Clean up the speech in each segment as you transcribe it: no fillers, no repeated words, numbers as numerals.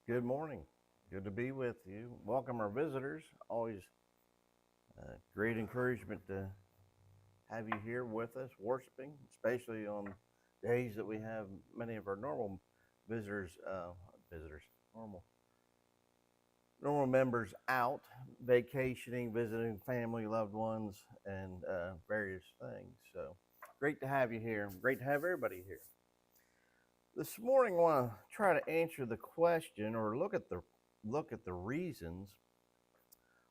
Good morning. Good to be with you. Welcome our visitors. Always great encouragement to have you here with us worshiping, especially on days that we have many of our normal visitors, visitors, normal normal members out vacationing, visiting family, loved ones, and various things. So great to have you here. Great to have everybody here. This morning, I want to try to answer the question or look at the reasons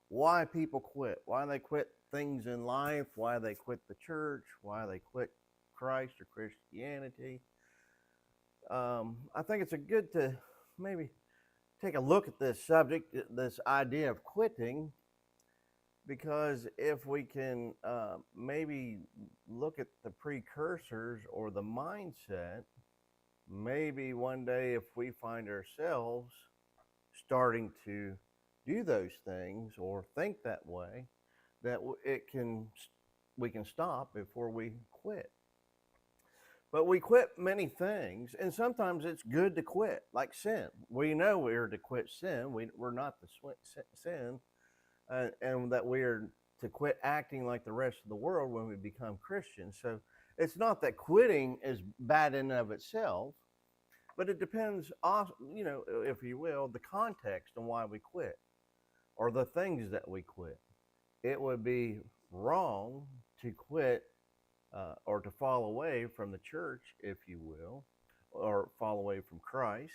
why people quit, why they quit things in life, why they quit the church, why they quit Christ or Christianity. I think it's a good to maybe take a look at this subject, this idea of quitting, because if we can maybe look at the precursors or the mindset, maybe one day if we find ourselves starting to do those things or think that way, that it can we can stop before we quit. But we quit many things, and sometimes it's good to quit, like sin. We know we're to quit sin. We're not to sin, and that we are to quit acting like the rest of the world when we become Christians. So it's not that quitting is bad in and of itself, but it depends, if you will, the context on why we quit or the things that we quit. It would be wrong to quit or to fall away from the church, if you will, or fall away from Christ.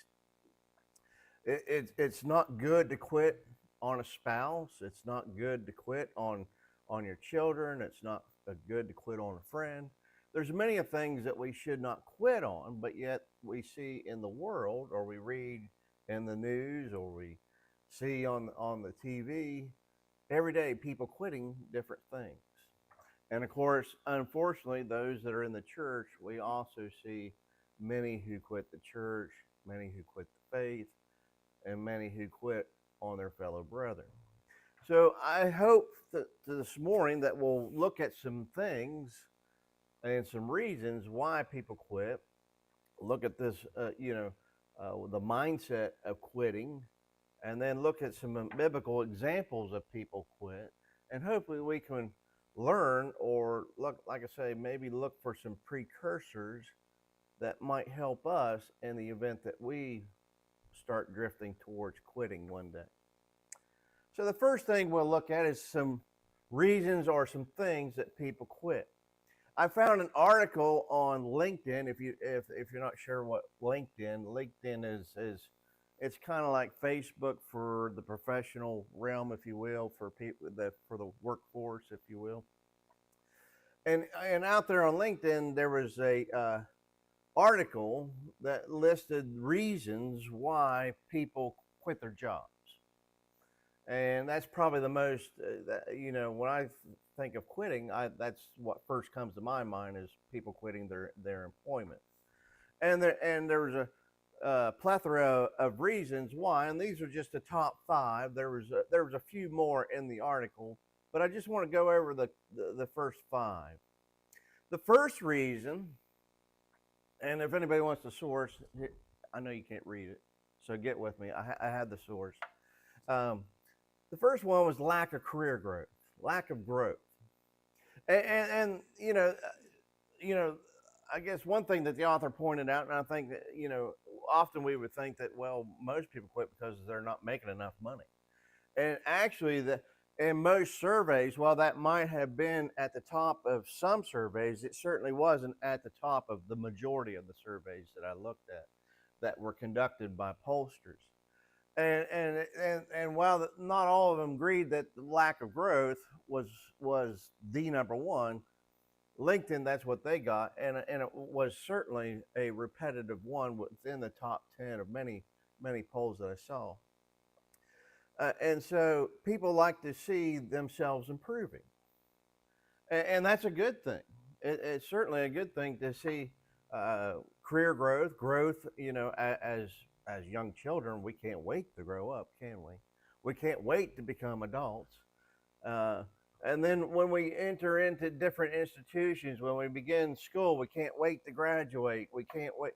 It's not good to quit on a spouse. It's not good to quit on your children. It's not good to quit on a friend. There's many of things that we should not quit on, but yet we see in the world, or we read in the news, or we see on the TV every day people quitting different things. And of course, unfortunately, those that are in the church, we also see many who quit the church, many who quit the faith, and many who quit on their fellow brethren. So I hope that this morning that we'll look at some things and some reasons why people quit. Look at this, the mindset of quitting, and then look at some biblical examples of people quit, and hopefully we can learn or look, like I say, maybe look for some precursors that might help us in the event that we start drifting towards quitting one day. So the first thing we'll look at is some reasons or some things that people quit. I found an article on LinkedIn. If you're not sure what LinkedIn is it's kind of like Facebook for the professional realm, if you will, for people that for the workforce, if you will. And out there on LinkedIn, there was a article that listed reasons why people quit their jobs. And that's probably the most, when I think of quitting, that's what first comes to my mind is people quitting their employment. And there was a plethora of reasons why, and these are just the top five. There was a few more in the article, but I just want to go over the first five. The first reason, and if anybody wants the source, I know you can't read it, so get with me. I had the source. The first one was lack of career growth, lack of growth, and I guess one thing that the author pointed out, and I think that often we would think that well, most people quit because they're not making enough money, and actually in most surveys, while that might have been at the top of some surveys, it certainly wasn't at the top of the majority of the surveys that I looked at that were conducted by pollsters. And while not all of them agreed that the lack of growth was the number one, LinkedIn, that's what they got, and it was certainly a repetitive one within the top 10 of many polls that I saw. And so people like to see themselves improving, and that's a good thing. It's certainly a good thing to see career growth. As young children, we can't wait to grow up, can we? We can't wait to become adults. And then when we enter into different institutions, when we begin school, we can't wait to graduate. We can't wait,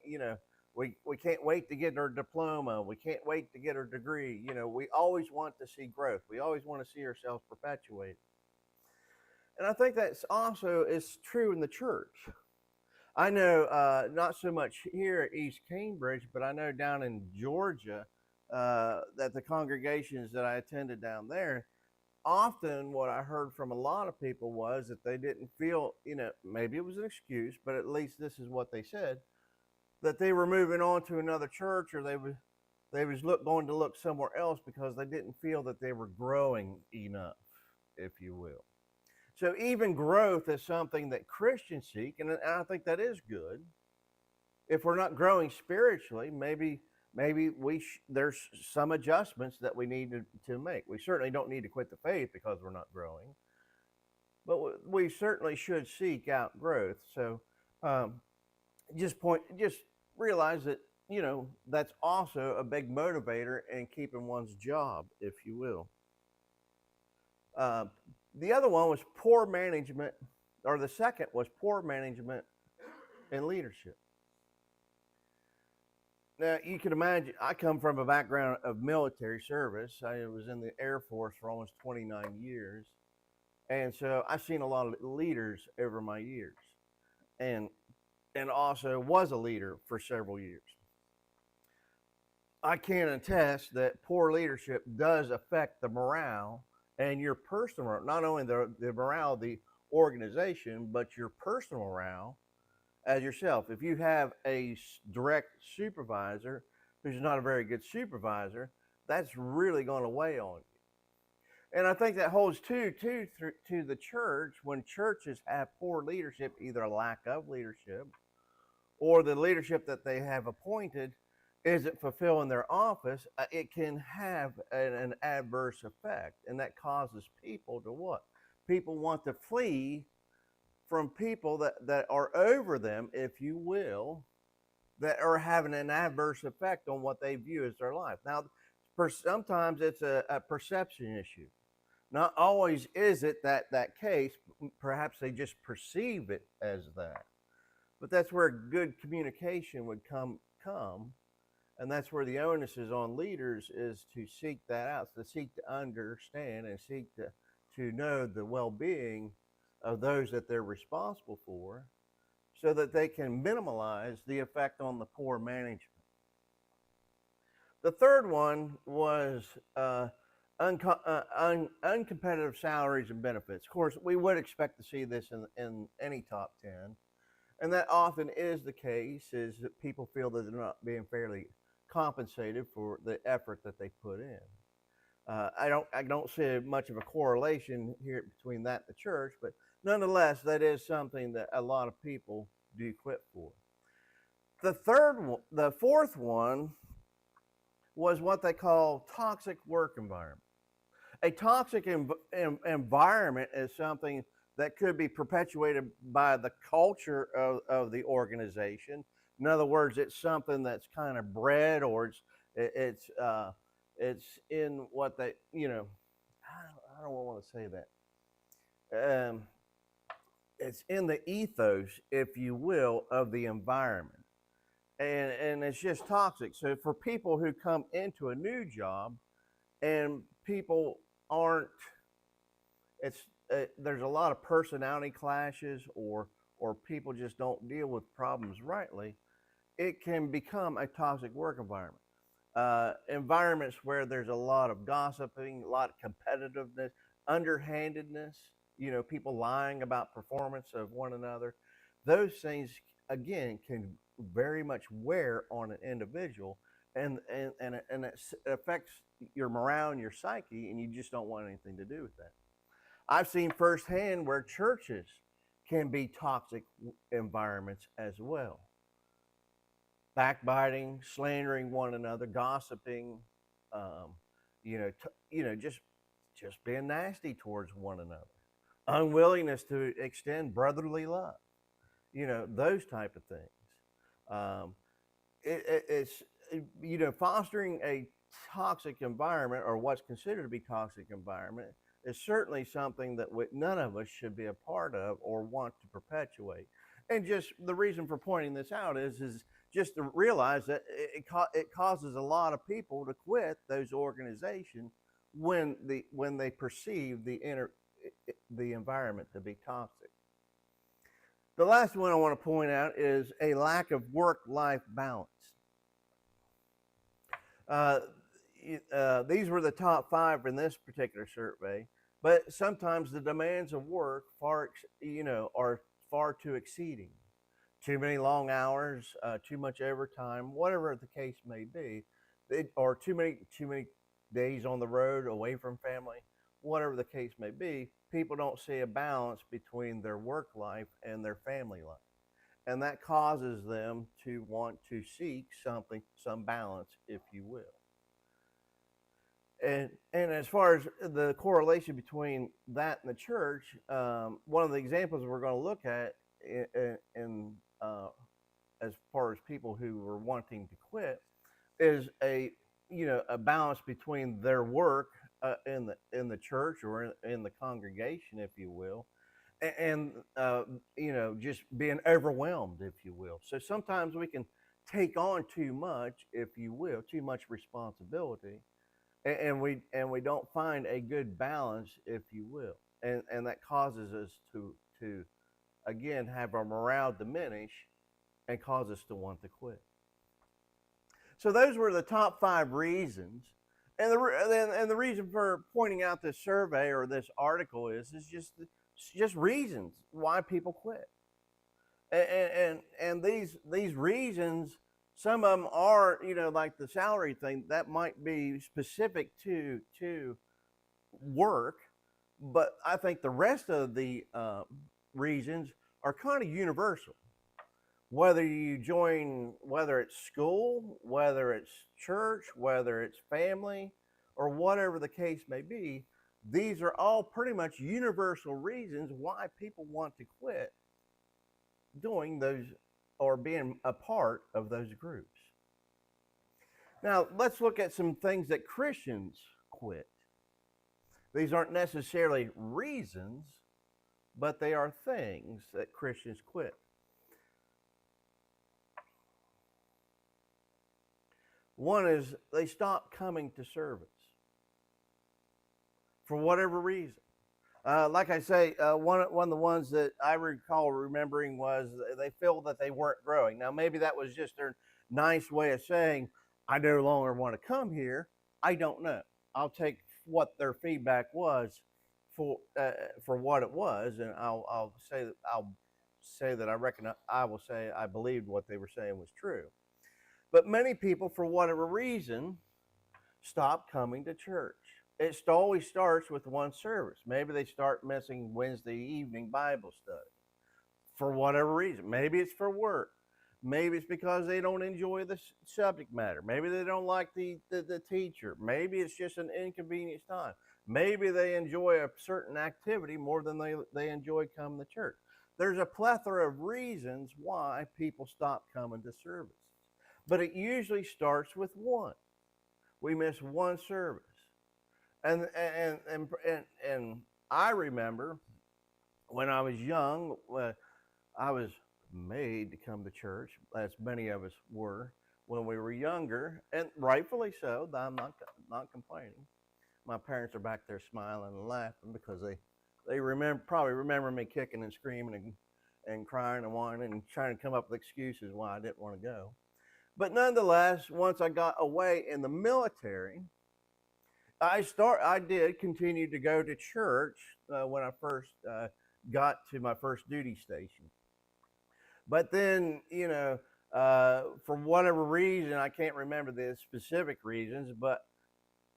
We can't wait to get our diploma. We can't wait to get our degree. You know, we always want to see growth. We always want to see ourselves perpetuate. And I think that's also is true in the church. I know not so much here at East Cambridge, but I know down in Georgia that the congregations that I attended down there, often what I heard from a lot of people was that they didn't feel, you know, maybe it was an excuse, but at least this is what they said, that they were moving on to another church, or going to look somewhere else because they didn't feel that they were growing enough, if you will. So even growth is something that Christians seek, and I think that is good. If we're not growing spiritually, maybe there's some adjustments that we need to make. We certainly don't need to quit the faith because we're not growing, but we certainly should seek out growth. So um, just realize that, you know, that's also a big motivator in keeping one's job, if you will. Uh, the other one was poor management, or the second was poor management and leadership. Now, you can imagine, I come from a background of military service. I was in the Air Force for almost 29 years. And so I've seen a lot of leaders over my years, and also was a leader for several years. I can attest that poor leadership does affect the morale and your personal, not only the morale of the organization, but your personal morale as yourself. If you have a direct supervisor who's not a very good supervisor, that's really going to weigh on you. And I think that holds to the church. When churches have poor leadership, either a lack of leadership or the leadership that they have appointed isn't fulfilling their office, it can have an adverse effect. And that causes people to what? People want to flee from people that are over them, if you will, that are having an adverse effect on what they view as their life. Now, sometimes it's a perception issue. Not always is it that case. Perhaps they just perceive it as that. But that's where good communication would come. And that's where the onus is on leaders, is to seek that out, to seek to understand and seek to know the well-being of those that they're responsible for, so that they can minimize the effect on the poor management. The third one was uncompetitive salaries and benefits. Of course, we would expect to see this in any top 10. And that often is the case, is that people feel that they're not being fairly compensated for the effort that they put in. I don't see much of a correlation here between that and the church, but nonetheless, that is something that a lot of people do quit for. The fourth one was what they call toxic work environment. A toxic environment is something that could be perpetuated by the culture of the organization. In other words, it's something that's kind of bred, or it's in what they, you know, I don't want to say that. It's in the ethos, if you will, of the environment. And it's just toxic. So for people who come into a new job and people aren't, there's a lot of personality clashes, or people just don't deal with problems rightly, it can become a toxic work environment. Environments where there's a lot of gossiping, a lot of competitiveness, underhandedness, you know, people lying about performance of one another. Those things, again, can very much wear on an individual, and it affects your morale and your psyche, and you just don't want anything to do with that. I've seen firsthand where churches can be toxic environments as well. Backbiting, slandering one another, gossiping, just being nasty towards one another, unwillingness to extend brotherly love, those type of things. It's fostering a toxic environment, or what's considered to be toxic environment, is certainly something that none of us should be a part of or want to perpetuate. And just the reason for pointing this out is just to realize that it causes a lot of people to quit those organizations when they perceive the environment to be toxic. The last one I want to point out is a lack of work-life balance. Uh, these were the top 5 in this particular survey, but sometimes the demands of work are far too exceeding. Too many long hours, too much overtime, whatever the case may be, or too many days on the road away from family, whatever the case may be. People don't see a balance between their work life and their family life, and that causes them to want to seek some balance, if you will. And as far as the correlation between that and the church, one of the examples we're going to look at as far as people who were wanting to quit is a balance between their work in the church or in the congregation, if you will, and just being overwhelmed, if you will. So sometimes we can take on too much, if you will, too much responsibility, and we don't find a good balance, if you will, and that causes us to again have our morale diminish and cause us to want to quit. So those were the top 5 reasons, and the reason for pointing out this survey or this article is just reasons why people quit, and these reasons. Some of them are, like the salary thing, that might be specific to work, but I think the rest of the reasons are kind of universal. Whether it's school, whether it's church, whether it's family, or whatever the case may be, these are all pretty much universal reasons why people want to quit doing those or being a part of those groups. Now, let's look at some things that Christians quit. These aren't necessarily reasons, but they are things that Christians quit. One is they stop coming to service for whatever reason. Like I say, one of the ones that I recall remembering was they feel that they weren't growing. Now, maybe that was just their nice way of saying, I no longer want to come here. I don't know. I'll take what their feedback was for what it was, and I'll say that I reckon I will say I believed what they were saying was true. But many people, for whatever reason, stop coming to church. It always starts with one service. Maybe they start missing Wednesday evening Bible study for whatever reason. Maybe it's for work. Maybe it's because they don't enjoy the subject matter. Maybe they don't like the teacher. Maybe it's just an inconvenience time. Maybe they enjoy a certain activity more than they enjoy coming to church. There's a plethora of reasons why people stop coming to service. But it usually starts with one. We miss one service. And I remember when I was young, I was made to come to church, as many of us were when we were younger, and rightfully so. I'm not complaining. My parents are back there smiling and laughing because they probably remember me kicking and screaming and crying and whining and trying to come up with excuses why I didn't want to go. But nonetheless, once I got away in the military, I did continue to go to church when I first got to my first duty station. But then, for whatever reason, I can't remember the specific reasons, but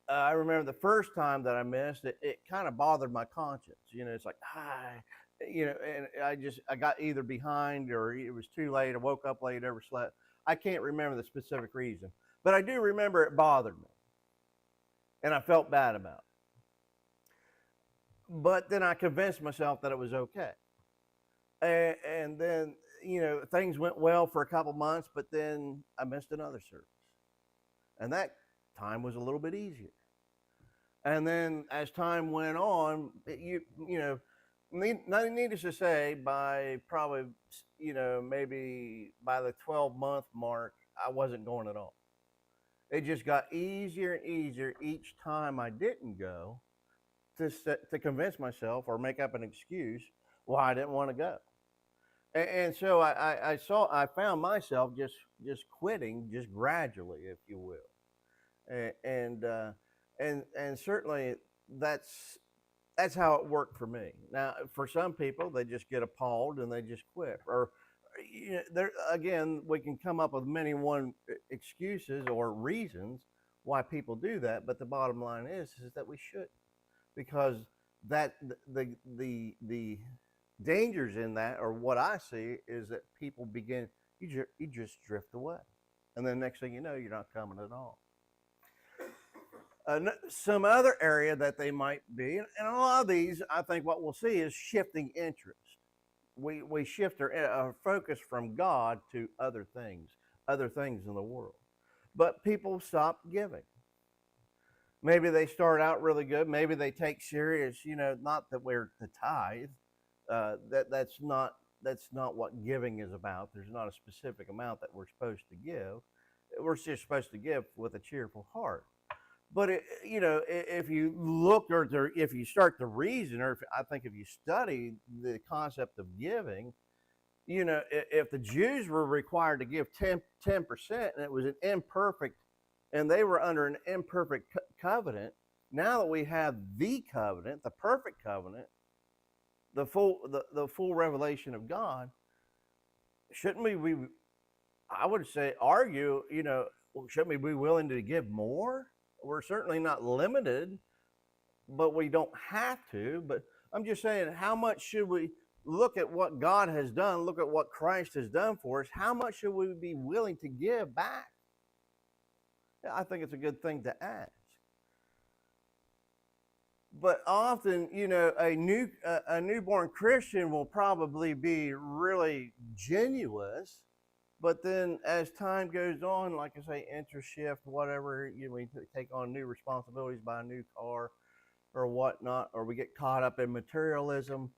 I remember the first time that I missed it, it kind of bothered my conscience. It's like, and I got either behind or it was too late. I woke up late, overslept. I can't remember the specific reason, but I do remember it bothered me. And I felt bad about it. But then I convinced myself that it was okay. And then, things went well for a couple months, but then I missed another service. And that time was a little bit easier. And then as time went on, Needless to say, by probably, maybe by the 12-month mark, I wasn't going at all. It just got easier and easier each time I didn't go to convince myself or make up an excuse why I didn't want to go. And so I found myself just quitting just gradually, if you will. And certainly that's that's how it worked for me. Now, for some people, they just get appalled and they just quit. Or, there again, we can come up with many one excuses or reasons why people do that. But the bottom line is that we shouldn't, because that the dangers in that, or what I see, is that people begin you just drift away, and then next thing you know, you're not coming at all. Some other area that they might be, and a lot of these, I think what we'll see is shifting interest. We shift our focus from God to other things in the world. But people stop giving. Maybe they start out really good. Maybe they take serious, not that we're to tithe. That's not what giving is about. There's not a specific amount that we're supposed to give. We're just supposed to give with a cheerful heart. But if you look, or if you start to reason, or I think if you study the concept of giving, if the Jews were required to give 10%, and it was an imperfect, and they were under an imperfect covenant. Now that we have the covenant, the perfect covenant, the full revelation of God, shouldn't we? I would say argue. Shouldn't we be willing to give more? We're certainly not limited, but we don't have to. But I'm just saying, how much should we look at what God has done? Look at what Christ has done for us. How much should we be willing to give back? I think it's a good thing to ask. But often, a newborn Christian will probably be really generous, but then as time goes on, like I say, interest shift, whatever, we take on new responsibilities, buy a new car or whatnot, or we get caught up in materialism.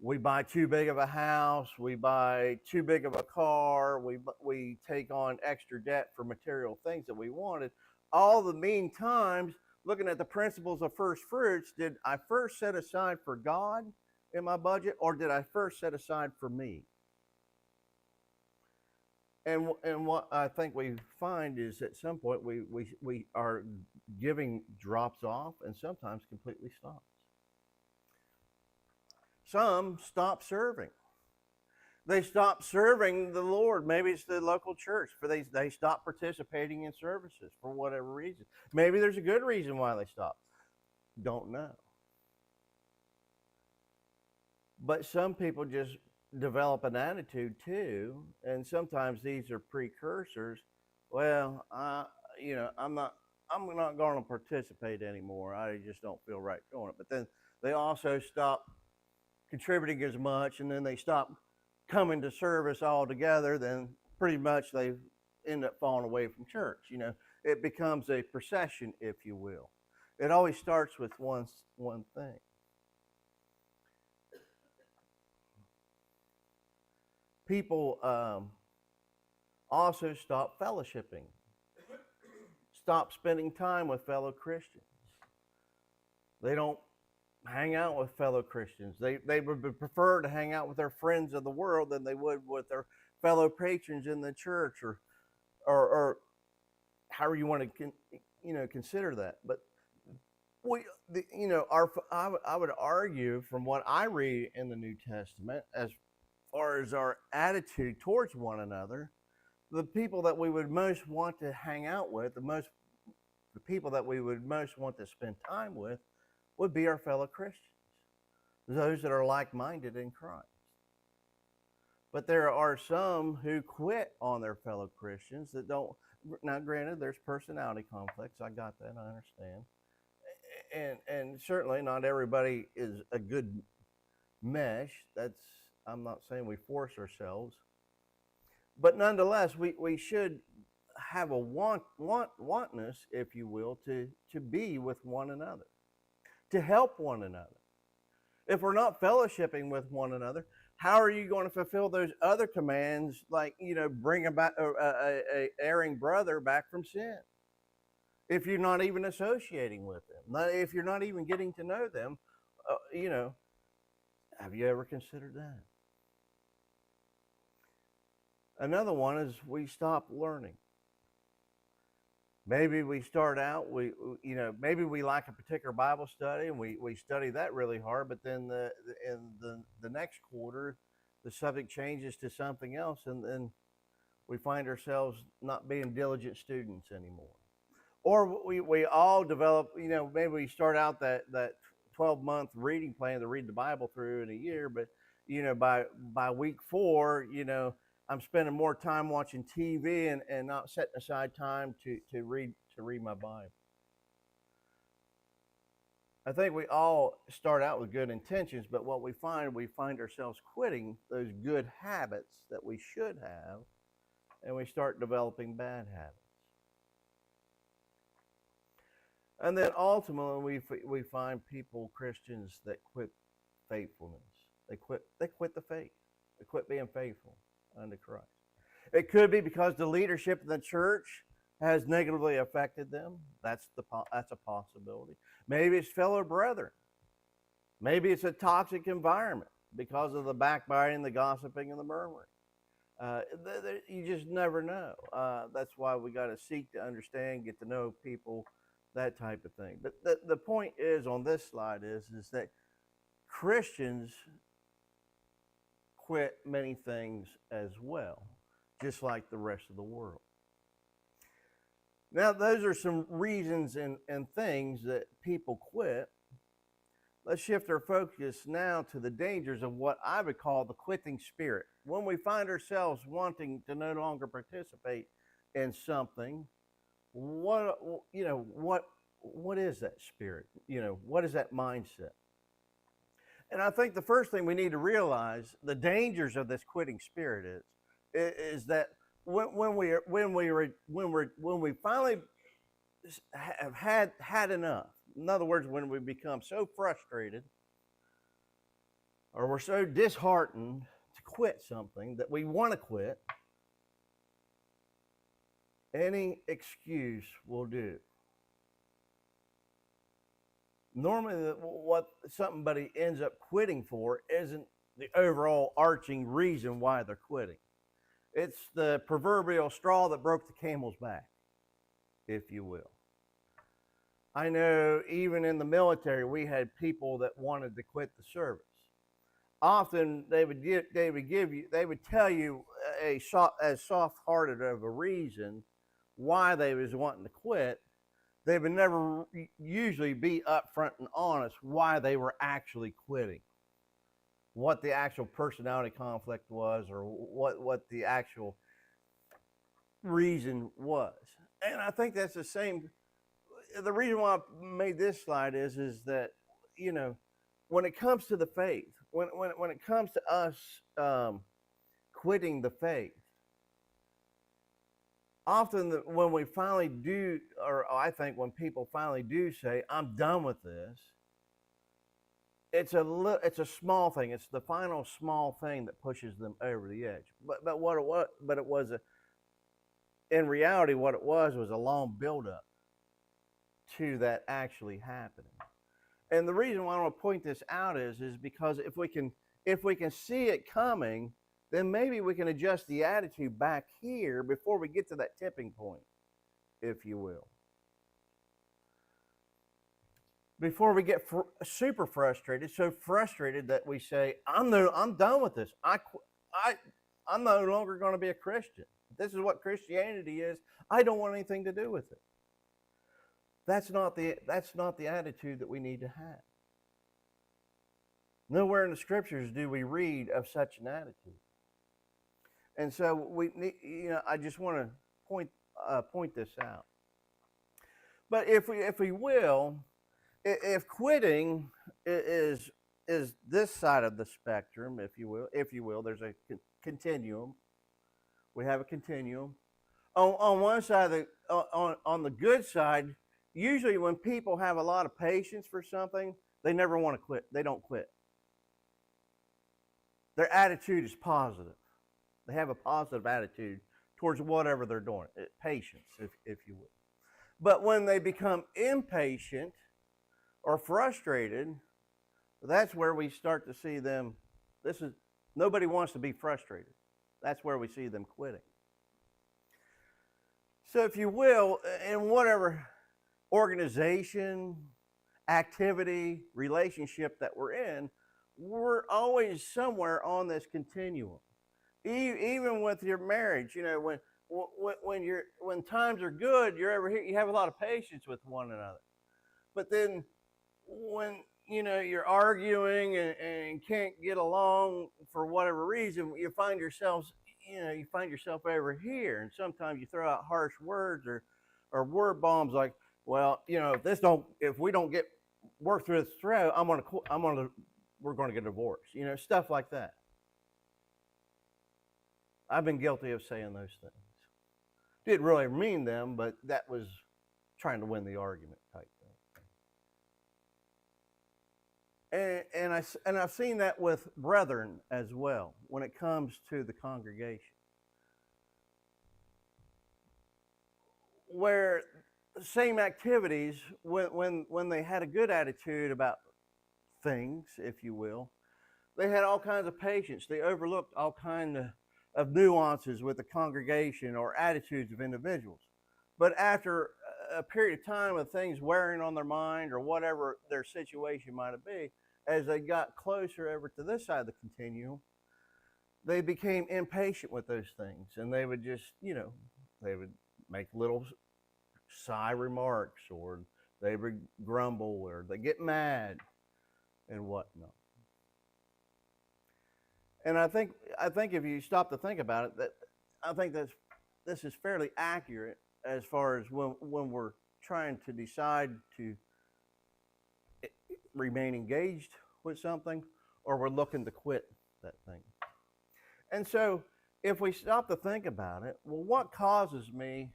We buy too big of a house, we buy too big of a car, we take on extra debt for material things that we wanted. All the mean times, looking at the principles of first fruits, did I first set aside for God in my budget, or did I first set aside for me? And what I think we find is at some point we are giving drops off, and sometimes completely stops. Some stop serving. They stop serving the Lord. Maybe it's the local church, for they stop participating in services for whatever reason. Maybe there's a good reason why they stop. Don't know. But some people just develop an attitude too, and sometimes these are precursors. Well, I'm not going to participate anymore. I just don't feel right doing it. But then they also stop contributing as much, and then they stop coming to service altogether. Then pretty much they end up falling away from church. It becomes a procession, if you will. It always starts with one thing. People also stop fellowshipping, stop spending time with fellow Christians. They don't hang out with fellow Christians. They would prefer to hang out with their friends of the world than they would with their fellow patrons in the church, or however you want to consider that. But I would argue, from what I read in the New Testament, as far as our attitude towards one another, the people that we would most want to hang out with, the people that we would most want to spend time with, would be our fellow Christians, those that are like-minded in Christ. But there are some who quit on their fellow Christians that don't. Now, granted, there's personality conflicts. I got that. I understand. And certainly not everybody is a good mesh. I'm not saying we force ourselves, but nonetheless, we should have a wantness, if you will, to be with one another, to help one another. If we're not fellowshipping with one another, how are you going to fulfill those other commands, like, bring about a erring brother back from sin? If you're not even associating with them, if you're not even getting to know them, uh, you know, have you ever considered that? Another one is we stop learning. Maybe we start out, maybe we like a particular Bible study and we study that really hard, but then in the next quarter, the subject changes to something else, and then we find ourselves not being diligent students anymore. Or we all develop, maybe we start out that 12-month reading plan to read the Bible through in a year, but by week 4, I'm spending more time watching TV and not setting aside time to read my Bible. I think we all start out with good intentions, but what we find ourselves quitting those good habits that we should have, and we start developing bad habits. And then ultimately, we find people, Christians, that quit faithfulness. They quit the faith. They quit being faithful unto Christ. It could be because the leadership of the church has negatively affected them. That's a possibility. Maybe it's fellow brethren. Maybe it's a toxic environment because of the backbiting, the gossiping, and the murmuring. You just never know. That's why we got to seek to understand, get to know people, that type of thing. But the point is on this slide is that Christians quit many things as well, just like the rest of the world. Now, those are some reasons and things that people quit. Let's shift our focus now to the dangers of what I would call the quitting spirit. When we find ourselves wanting to no longer participate in something, what is that spirit? What is that mindset? And I think the first thing we need to realize, the dangers of this quitting spirit is that when we finally have had enough. In other words, when we become so frustrated or we're so disheartened to quit something that we want to quit, any excuse will do. Normally, what somebody ends up quitting for isn't the overall arching reason why they're quitting. It's the proverbial straw that broke the camel's back, if you will. I know even in the military, we had people that wanted to quit the service. Often they would tell you as soft-hearted of a reason why they was wanting to quit. They would never usually be upfront and honest why they were actually quitting, what the actual personality conflict was, or what the actual reason was. And I think that's the same. The reason why I made this slide is that, when it comes to the faith, when it comes to us quitting the faith, often when we finally do, or I think when people finally do say, I'm done with this, it's a small thing. It's the final small thing that pushes them over the edge. In reality, what it was a long buildup to that actually happening. And the reason why I want to point this out is because if we can see it coming, then maybe we can adjust the attitude back here before we get to that tipping point, if you will. Before we get super frustrated, so frustrated that we say, I'm done with this. I'm no longer going to be a Christian. This is what Christianity is. I don't want anything to do with it. That's not the attitude that we need to have. Nowhere in the scriptures do we read of such an attitude. And so we need, I just want to point this out. But if we will, if quitting is this side of the spectrum, if you will, there's a continuum. We have a continuum. On one side, on the good side, usually when people have a lot of patience for something, they never want to quit. They don't quit. Their attitude is positive. They have a positive attitude towards whatever they're doing. Patience, if you will. But when they become impatient or frustrated, that's where we start to see them. Nobody wants to be frustrated. That's where we see them quitting. So, if you will, in whatever organization, activity, relationship that we're in, we're always somewhere on this continuum. Even with your marriage, when times are good, you're ever here, you have a lot of patience with one another. But then when you're arguing and can't get along for whatever reason, you find yourself over here, and sometimes you throw out harsh words or word bombs like, well, if we don't get work through this through, we're gonna get divorced, stuff like that. I've been guilty of saying those things. Didn't really mean them, but that was trying to win the argument type thing. And I've seen that with brethren as well when it comes to the congregation, where the same activities, when they had a good attitude about things, if you will, they had all kinds of patience. They overlooked all kinds of nuances with the congregation or attitudes of individuals. But after a period of time of things wearing on their mind or whatever their situation might be, as they got closer over to this side of the continuum, they became impatient with those things, and they would just, they would make little side remarks, or they would grumble, or they get mad and whatnot. And I think if you stop to think about it, that I think this is fairly accurate as far as when we're trying to decide to remain engaged with something, or we're looking to quit that thing. And so if we stop to think about it, well, what causes me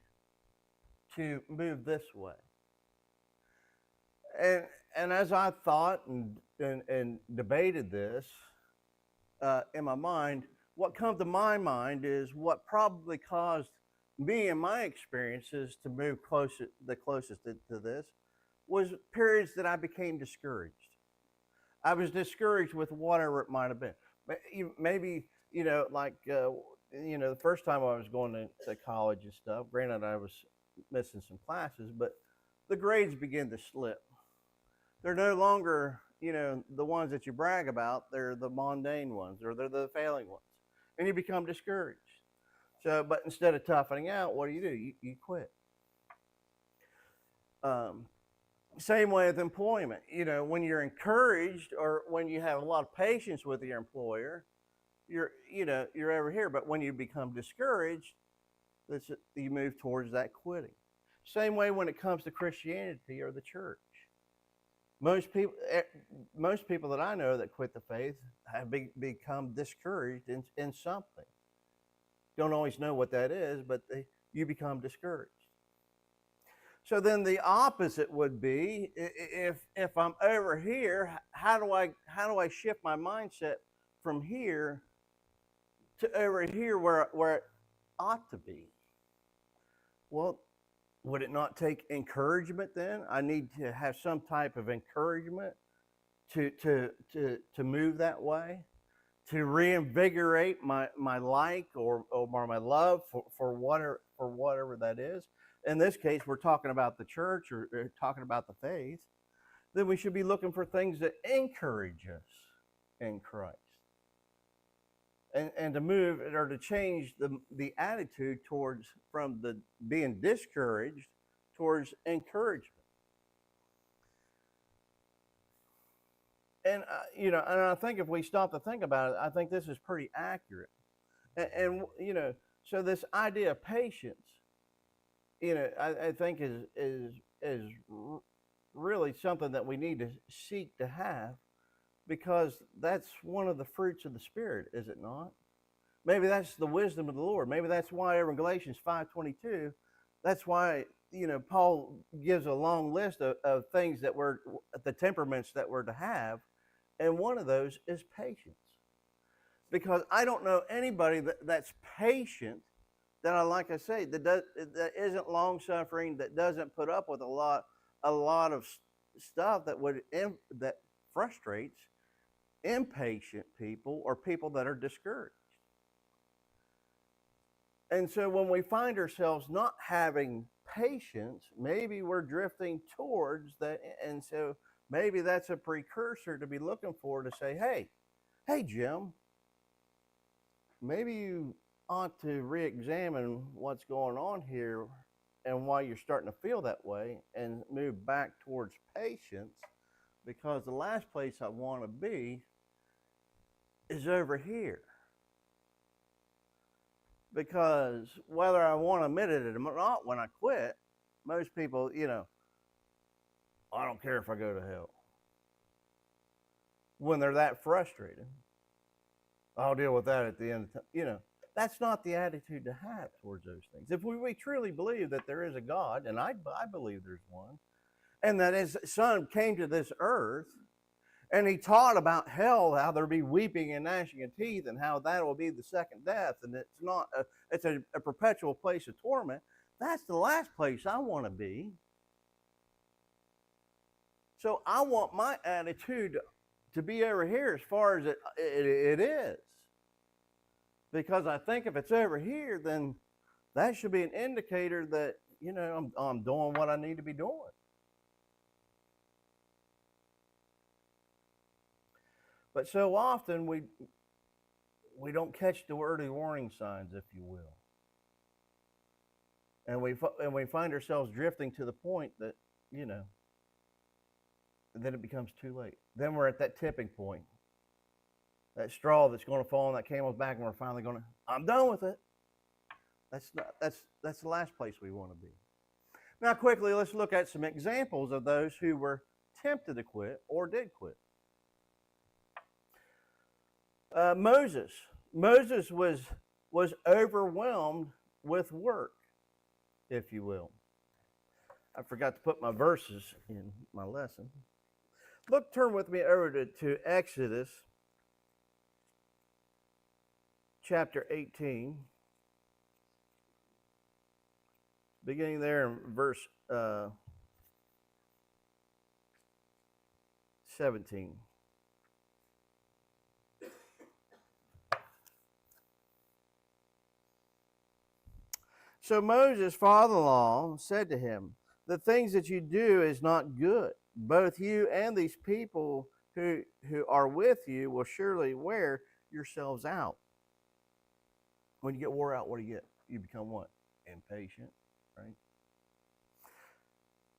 to move this way? And as I thought and debated this in my mind, what comes to my mind is what probably caused me and my experiences to move the closest to this was periods that I became discouraged. I was discouraged with whatever it might have been. Maybe, the first time I was going to college and stuff, granted I was missing some classes, but the grades began to slip. They're no longer, the ones that you brag about. They're the mundane ones, or they're the failing ones. And you become discouraged. So, but instead of toughening out, what do? You quit. Same way with employment. When you're encouraged, or when you have a lot of patience with your employer, you're over here. But when you become discouraged, you move towards that quitting. Same way when it comes to Christianity or the church. Most people that I know that quit the faith have become discouraged in something. Don't always know what that is, but you become discouraged. So then the opposite would be, if I'm over here, how do I shift my mindset from here to over here where it ought to be? Well, would it not take encouragement then? I need to have some type of encouragement to move that way, to reinvigorate my like or my love for whatever that is. In this case, we're talking about the church or talking about the faith. Then we should be looking for things that encourage us in Christ. And to move or to change the attitude from the being discouraged towards encouragement. And and I think if we stop to think about it, I think this is pretty accurate. And so this idea of patience, I think is really something that we need to seek to have. Because that's one of the fruits of the Spirit, is it not? Maybe that's the wisdom of the Lord. Maybe that's why over in Galatians 5:22, that's why Paul gives a long list of things that the temperaments that we're to have, and one of those is patience. because I don't know anybody that's patient, like I say, that isn't long suffering, that doesn't put up with a lot of stuff that frustrates impatient people or people that are discouraged. And so when we find ourselves not having patience, maybe we're drifting towards that. And so maybe that's a precursor to be looking for, to say, hey, Jim, maybe you ought to re-examine what's going on here and why you're starting to feel that way, and move back towards patience, because the last place I want to be is over here. Because whether I want to admit it or not, when I quit, most people, I don't care if I go to hell. When they're that frustrated, I'll deal with that at the end of time. That's not the attitude to have towards those things. If we truly believe that there is a God, and I believe there's one, and that his son came to this earth, and he taught about hell, how there'll be weeping and gnashing of teeth, and how that will be the second death, and it's a perpetual place of torment. That's the last place I want to be. So I want my attitude to be over here as far as it is. Because I think if it's over here, then that should be an indicator that, I'm doing what I need to be doing. But so often we don't catch the early warning signs, if you will. And we find ourselves drifting to the point that, and then it becomes too late. Then we're at that tipping point. That straw that's going to fall on that camel's back, and we're finally going to, I'm done with it. That's the last place we want to be. Now, quickly, let's look at some examples of those who were tempted to quit or did quit. Moses was overwhelmed with work, if you will. I forgot to put my verses in my lesson. Turn with me over to Exodus chapter 18, beginning there in verse 17. So Moses' father-in-law said to him, the things that you do is not good. Both you and these people who are with you will surely wear yourselves out. When you get wore out, what do you get? You become what? Impatient, right?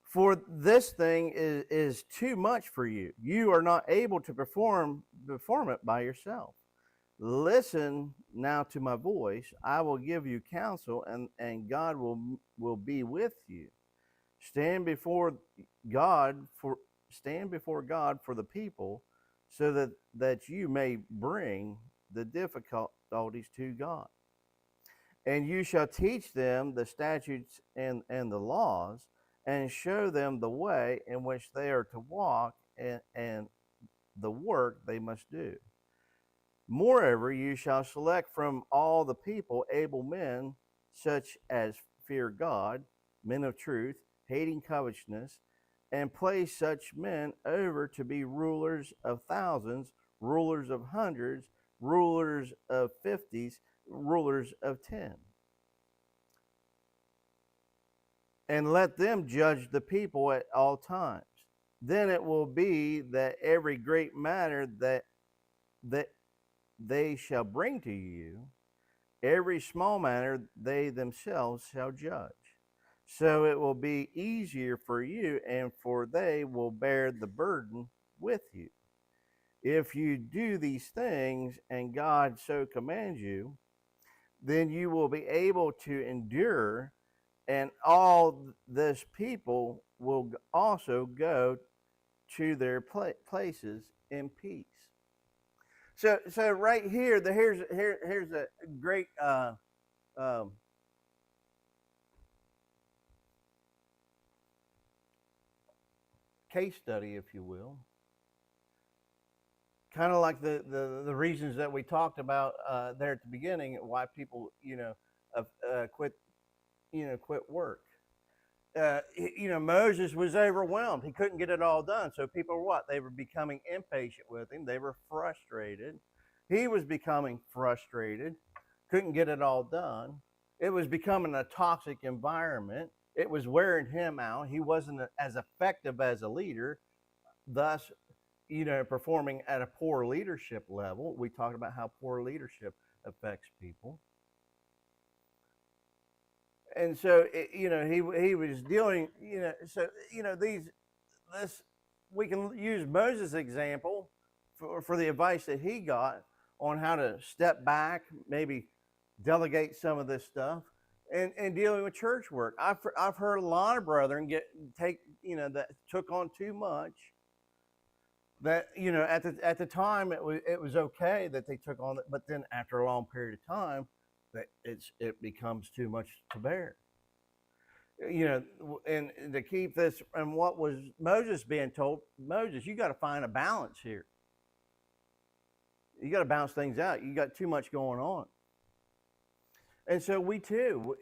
For this thing is too much for you. You are not able to perform it by yourself. Listen now to my voice. I will give you counsel, and God will be with you. Stand before God for the people, so that you may bring the difficulties to God. And you shall teach them the statutes and the laws, and show them the way in which they are to walk, and the work they must do. Moreover, you shall select from all the people able men, such as fear God, men of truth, hating covetousness, and place such men over to be rulers of thousands, rulers of hundreds, rulers of 50s, rulers of 10. And let them judge the people at all times. Then it will be that every great matter that they shall bring to you, every small matter they themselves shall judge. So it will be easier for you, and for they will bear the burden with you. If you do these things, and God so commands you, then you will be able to endure, and all this people will also go to their places in peace. So right here, here's a great case study, if you will. kind of like the reasons that we talked about there at the beginning, why people quit quit work. Moses was overwhelmed. He couldn't get it all done. So people were what? They were becoming impatient with him. They were frustrated. He was becoming frustrated. Couldn't get it all done. It was becoming a toxic environment. It was wearing him out. He wasn't as effective as a leader, thus, performing at a poor leadership level. We talked about how poor leadership affects people. And so he was dealing this we can use Moses' example for the advice that he got on how to step back, maybe delegate some of this stuff, and dealing with church work. I've heard a lot of brethren that took on too much. That at the time it was okay that they took on it, but then after a long period of time, that it becomes too much to bear. And to keep this, and what was Moses being told? Moses, you got to find a balance here. You got to balance things out. You got too much going on. And so we too,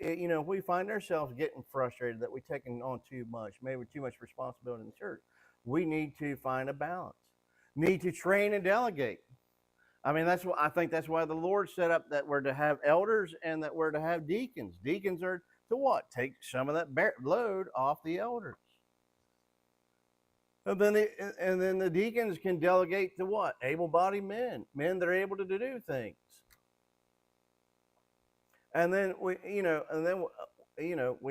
we find ourselves getting frustrated that we're taking on too much, maybe too much responsibility in the church. We need to find a balance. Need to train and delegate. I mean, I think that's why the Lord set up that we're to have elders and that we're to have deacons. Deacons are to what? Take some of that load off the elders. And then the deacons can delegate to what? Able-bodied men that are able to do things. And then we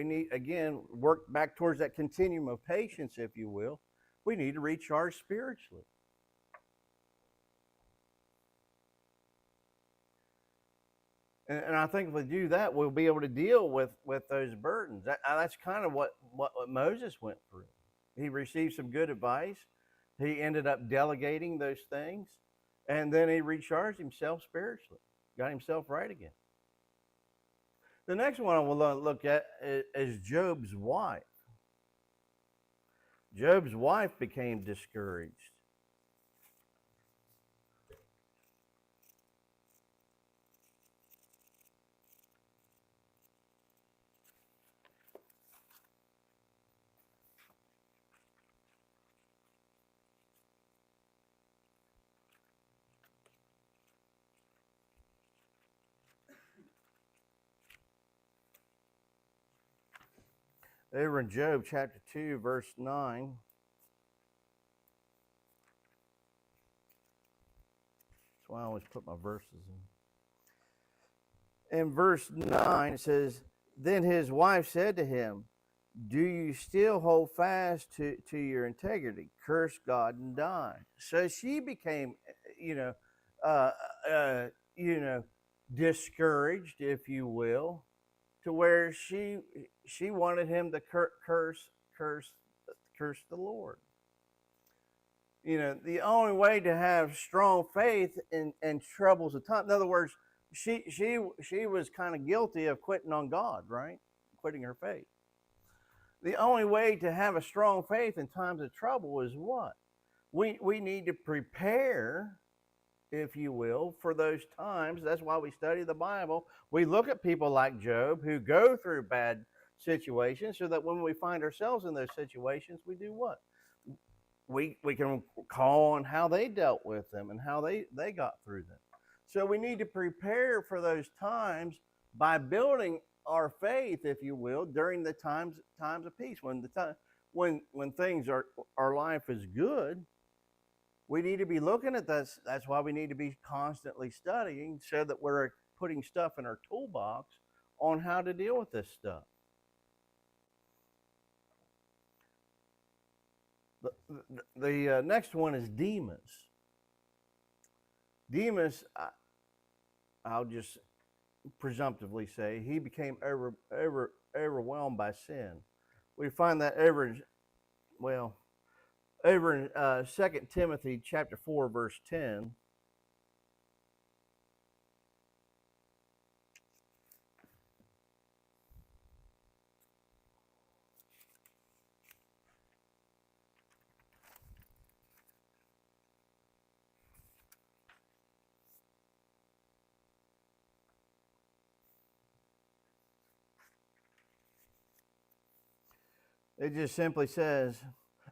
need, again, work back towards that continuum of patience, if you will. We need to recharge spiritually. And I think if we do that, we'll be able to deal with those burdens. That's kind of what Moses went through. He received some good advice. He ended up delegating those things. And then he recharged himself spiritually, got himself right again. The next one I will look at is Job's wife. Job's wife became discouraged. Over in Job chapter 2, verse 9. That's why I always put my verses in. In verse 9, it says, Then his wife said to him, Do you still hold fast to your integrity? Curse God and die. So she became, discouraged, if you will, to where she wanted him to curse the Lord. The only way to have strong faith in troubles of time. In other words, she was kind of guilty of quitting on God, right? Quitting her faith. The only way to have a strong faith in times of trouble is what? We need to prepare, if you will, for those times. That's why we study the Bible. We look at people like Job who go through bad situations so that when we find ourselves in those situations, we do what? We can call on how they dealt with them and how they got through them. So we need to prepare for those times by building our faith, if you will, during the times of peace. When things our life is good, we need to be looking at this. That's why we need to be constantly studying so that we're putting stuff in our toolbox on how to deal with this stuff. The next one is Demas. Demas, I'll just presumptively say, he became overwhelmed by sin. We find that over in 2 Timothy chapter 4, verse 10. It just simply says,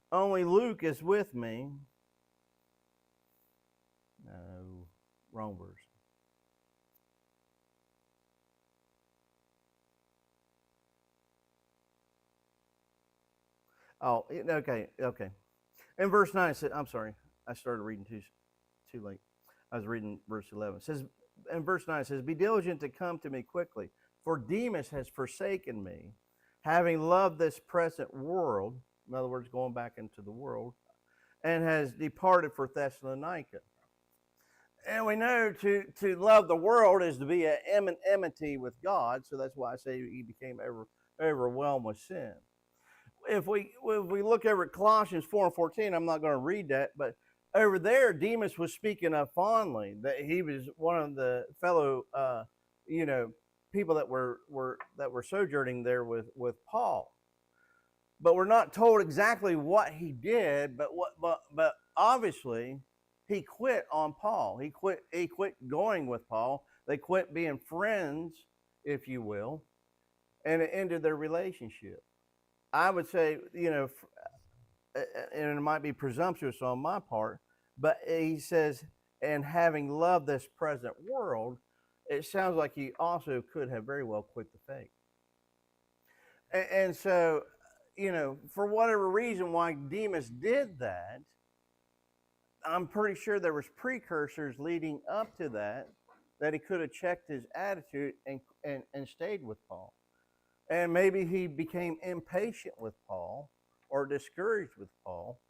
only Luke is with me. No, wrong verse. Oh, okay. In verse 9, it says, I'm sorry, I started reading too late. I was reading verse 11. It says, in verse 9, it says, be diligent to come to me quickly, for Demas has forsaken me, having loved this present world, in other words, going back into the world, and has departed for Thessalonica. And we know to love the world is to be at enmity with God, so that's why I say he became overwhelmed with sin. If we look over at Colossians 4 and 14, I'm not going to read that, but over there, Demas was speaking of fondly that he was one of the fellow, people that were sojourning there with Paul. But we're not told exactly what he did, but obviously he quit on Paul. He quit going with Paul. They quit being friends, if you will, and it ended their relationship. I would say, and it might be presumptuous on my part, but he says, and having loved this present world, it sounds like he also could have very well quit the faith. And so, for whatever reason why Demas did that, I'm pretty sure there was precursors leading up to that he could have checked his attitude and stayed with Paul. And maybe he became impatient with Paul or discouraged with Paul.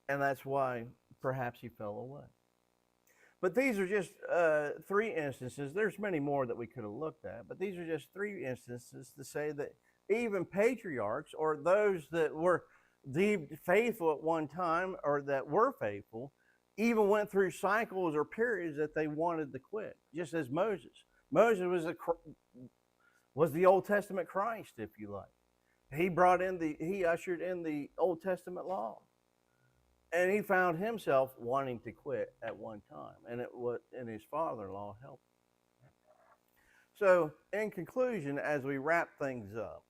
And that's why perhaps he fell away. But these are just 3 instances. There's many more that we could have looked at, but these are just 3 instances to say that even patriarchs or those that were deemed faithful at one time or that were faithful even went through cycles or periods that they wanted to quit, just as Moses. Moses was the Old Testament Christ, if you like. He ushered in the Old Testament law. And he found himself wanting to quit at one time. And his father-in-law helped him. So, in conclusion, as we wrap things up,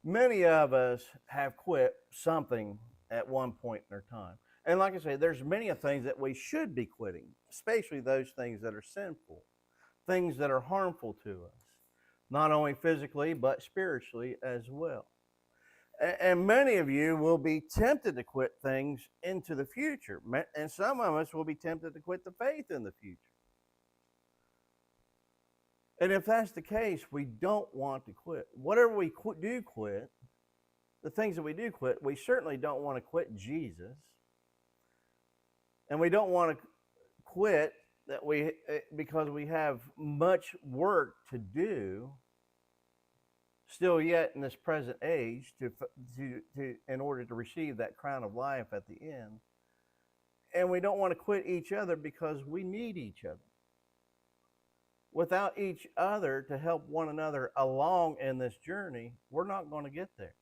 many of us have quit something at one point in our time. And like I say, there's many things that we should be quitting, especially those things that are sinful, things that are harmful to us. Not only physically, but spiritually as well. And many of you will be tempted to quit things into the future. And some of us will be tempted to quit the faith in the future. And if that's the case, we don't want to quit. Whatever we do quit, the things that we do quit, we certainly don't want to quit Jesus. And we don't want to quit because we have much work to do still yet in this present age in order to receive that crown of life at the end. And we don't want to quit each other because we need each other. Without each other to help one another along in this journey, we're not going to get there.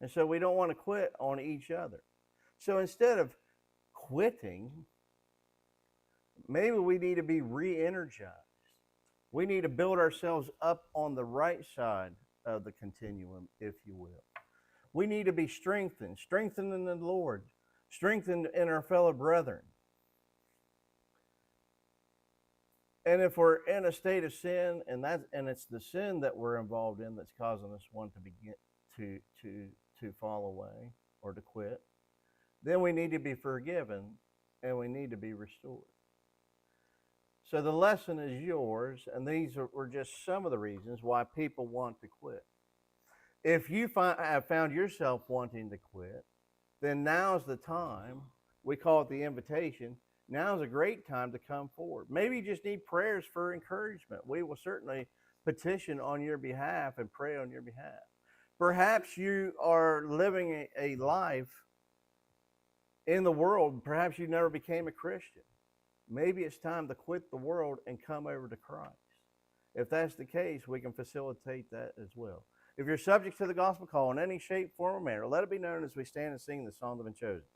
And so we don't want to quit on each other. So instead of quitting, maybe we need to be re-energized. We need to build ourselves up on the right side of the continuum, if you will. We need to be strengthened in the Lord, strengthened in our fellow brethren. And if we're in a state of sin, and it's the sin that we're involved in that's causing us one to begin to fall away or to quit, then we need to be forgiven and we need to be restored. So the lesson is yours, and these were just some of the reasons why people want to quit. If you have found yourself wanting to quit, then now's the time. We call it the invitation. Now's a great time to come forward. Maybe you just need prayers for encouragement. We will certainly petition on your behalf and pray on your behalf. Perhaps you are living a life in the world. Perhaps you never became a Christian. Maybe it's time to quit the world and come over to Christ. If that's the case, we can facilitate that as well. If you're subject to the gospel call in any shape, form, or manner, let it be known as we stand and sing the song of the chosen.